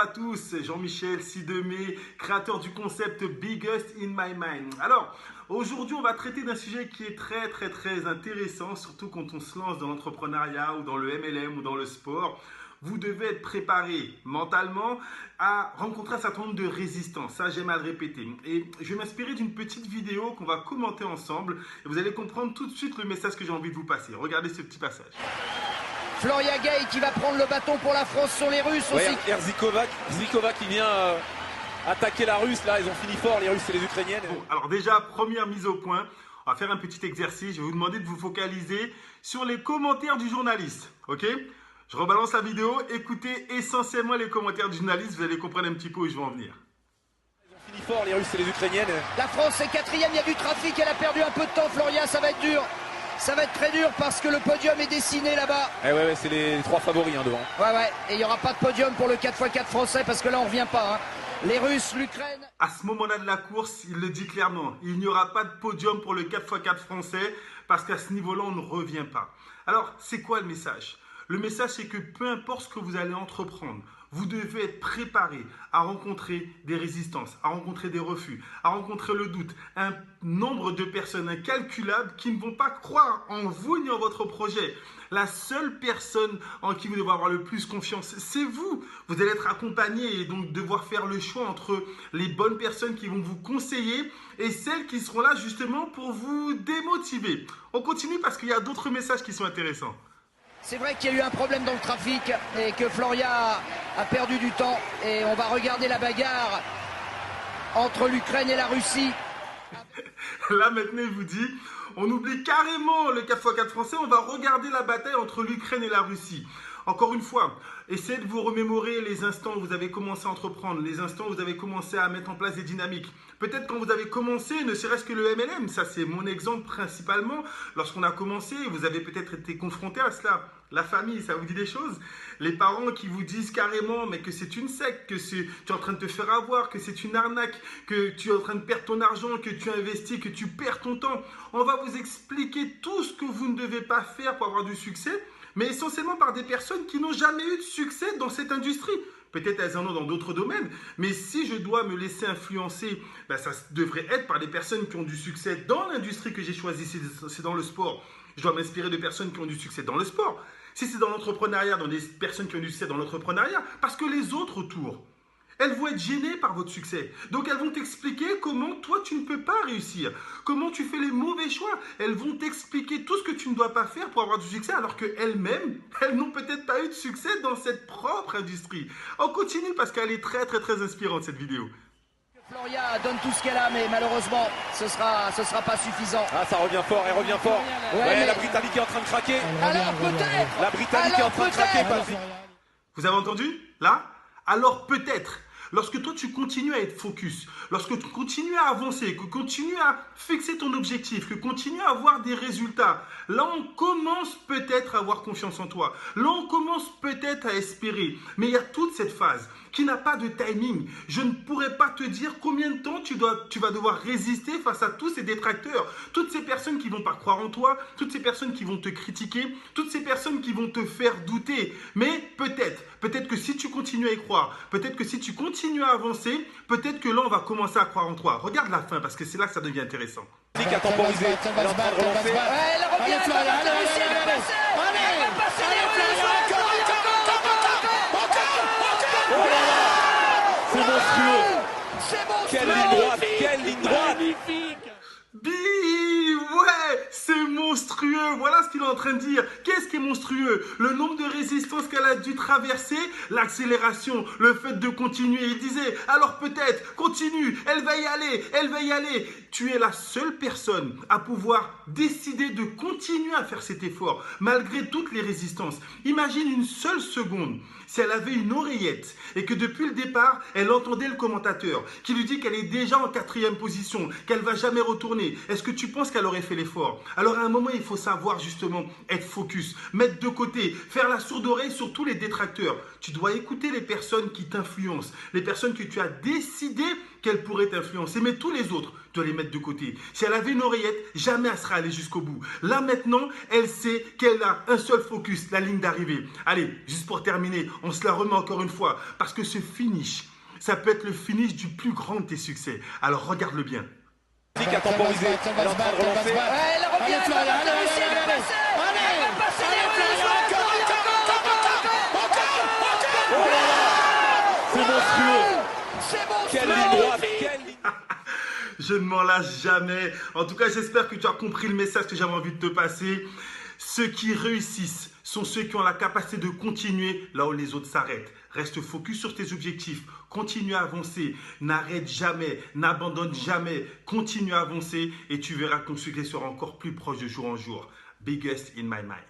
à tous, Jean-Michel Sidemé, créateur du concept Biggest in My Mind. Alors, aujourd'hui, on va traiter d'un sujet qui est très intéressant, surtout quand on se lance dans l'entrepreneuriat ou dans le MLM ou dans le sport. Vous devez être préparé mentalement à rencontrer un certain nombre de résistances. Ça, j'aime à le répéter. Et je vais m'inspirer d'une petite vidéo qu'on va commenter ensemble. Et vous allez comprendre tout de suite le message que j'ai envie de vous passer. Regardez ce petit passage. Florian Gaye qui va prendre le bâton pour la France sur les Russes aussi. Zikova qui vient attaquer la Russe. Là, ils ont fini fort, les Russes et les Ukrainiennes. Bon, alors déjà, première mise au point. On va faire un petit exercice. Je vais vous demander de vous focaliser sur les commentaires du journaliste. Ok ? Je rebalance la vidéo. Écoutez essentiellement les commentaires du journaliste. Vous allez comprendre un petit peu où je vais en venir. Ils ont fini fort, les Russes et les Ukrainiennes. La France est quatrième, il y a du trafic. Elle a perdu un peu de temps, Florian. Ça va être dur. Ça va être très dur parce que le podium est dessiné là-bas. Ouais, c'est les trois favoris devant. Ouais. Et il n'y aura pas de podium pour le 4x4 français parce que là, on ne revient pas. Les Russes, l'Ukraine. À ce moment-là de la course, il le dit clairement. Il n'y aura pas de podium pour le 4x4 français parce qu'à ce niveau-là, on ne revient pas. Alors, c'est quoi le message ? Le message, c'est que peu importe ce que vous allez entreprendre, vous devez être préparé à rencontrer des résistances, à rencontrer des refus, à rencontrer le doute. Un nombre de personnes incalculables qui ne vont pas croire en vous ni en votre projet. La seule personne en qui vous devez avoir le plus confiance, c'est vous. Vous allez être accompagné et donc devoir faire le choix entre les bonnes personnes qui vont vous conseiller et celles qui seront là justement pour vous démotiver. On continue parce qu'il y a d'autres messages qui sont intéressants. C'est vrai qu'il y a eu un problème dans le trafic et que Florian a perdu du temps. Et on va regarder la bagarre entre l'Ukraine et la Russie. Là maintenant, il vous dit, on oublie carrément le 4x4 français, on va regarder la bataille entre l'Ukraine et la Russie. Encore une fois, essayez de vous remémorer les instants où vous avez commencé à entreprendre, les instants où vous avez commencé à mettre en place des dynamiques. Peut-être quand vous avez commencé, ne serait-ce que le MLM, ça c'est mon exemple principalement. Lorsqu'on a commencé, vous avez peut-être été confronté à cela. La famille, ça vous dit des choses? Les parents qui vous disent carrément mais que c'est une secte, que tu es en train de te faire avoir, que c'est une arnaque, que tu es en train de perdre ton argent, que tu investis, que tu perds ton temps. On va vous expliquer tout ce que vous ne devez pas faire pour avoir du succès, mais essentiellement par des personnes qui n'ont jamais eu de succès dans cette industrie. Peut-être elles en ont dans d'autres domaines, mais si je dois me laisser influencer, ça devrait être par des personnes qui ont du succès dans l'industrie que j'ai choisie, c'est dans le sport. Je dois m'inspirer de personnes qui ont du succès dans le sport. Si c'est dans l'entrepreneuriat, dans des personnes qui ont du succès dans l'entrepreneuriat, parce que les autres autour, elles vont être gênées par votre succès. Donc, elles vont t'expliquer comment toi, tu ne peux pas réussir. Comment tu fais les mauvais choix. Elles vont t'expliquer tout ce que tu ne dois pas faire pour avoir du succès, alors qu'elles-mêmes, elles n'ont peut-être pas eu de succès dans cette propre industrie. On continue parce qu'elle est très inspirante, cette vidéo. Florian donne tout ce qu'elle a, mais malheureusement, ce sera pas suffisant. Ah, ça revient fort, elle revient fort. Ouais, mais... La Britannique est en train de craquer. Alors peut-être. La Britannique est en train de craquer, Patrick. Vous avez entendu? Là? Alors peut-être. Lorsque toi, tu continues à être focus, lorsque tu continues à avancer, que tu continues à fixer ton objectif, que tu continues à avoir des résultats, là, on commence peut-être à avoir confiance en toi. Là, on commence peut-être à espérer. Mais il y a toute cette phase qui n'a pas de timing. Je ne pourrais pas te dire combien de temps tu vas devoir résister face à tous ces détracteurs, toutes ces personnes qui ne vont pas croire en toi, toutes ces personnes qui vont te critiquer, toutes ces personnes qui vont te faire douter. Mais peut-être que si tu continues à y croire, peut-être que si tu continues à avancer, peut-être que là, on va commencer à croire en toi. Regarde la fin, parce que c'est là que ça devient intéressant. Nick a temporisé, elle est en train de relancer. Elle revient, elle va passer, elle va passer les Russes. C'est monstrueux. C'est monstrueux. Quelle ligne droite. Ouais, c'est monstrueux. Voilà ce qu'il est en train de dire. Qu'est-ce qui est monstrueux? Le nombre de résistances qu'elle a dû traverser, l'accélération, le fait de continuer. Il disait, alors peut-être, continue, elle va y aller. Tu es la seule personne à pouvoir décider de continuer à faire cet effort, malgré toutes les résistances. Imagine une seule seconde, si elle avait une oreillette et que depuis le départ, elle entendait le commentateur qui lui dit qu'elle est déjà en 4e position, qu'elle va jamais retourner. Est-ce que tu penses qu'elle aurait fait l'effort? Alors à un moment, il faut savoir justement être focus, mettre de côté, faire la sourde oreille sur tous les détracteurs. Tu dois écouter les personnes qui t'influencent, les personnes que tu as décidé qu'elle pourrait t'influencer, mais tous les autres, tu dois les mettre de côté. Si elle avait une oreillette, jamais elle sera allée jusqu'au bout. Là maintenant, elle sait qu'elle a un seul focus, la ligne d'arrivée. Allez, juste pour terminer, on se la remet encore une fois, parce que ce finish, ça peut être le finish du plus grand de tes succès. Alors regarde-le bien. Qui a temporisé, elle est en train de relancer. Elle revient, elle va passer, elle va passer. Elle va passer les C'est monstrueux. C'est bon, Quelle ligne droite, quelle ligne. Je ne m'en lâche jamais. En tout cas, j'espère que tu as compris le message que j'avais envie de te passer. Ceux qui réussissent sont ceux qui ont la capacité de continuer là où les autres s'arrêtent. Reste focus sur tes objectifs. Continue à avancer. N'arrête jamais. N'abandonne jamais. Continue à avancer et tu verras que ton succès sera encore plus proche de jour en jour. Biggest in my mind.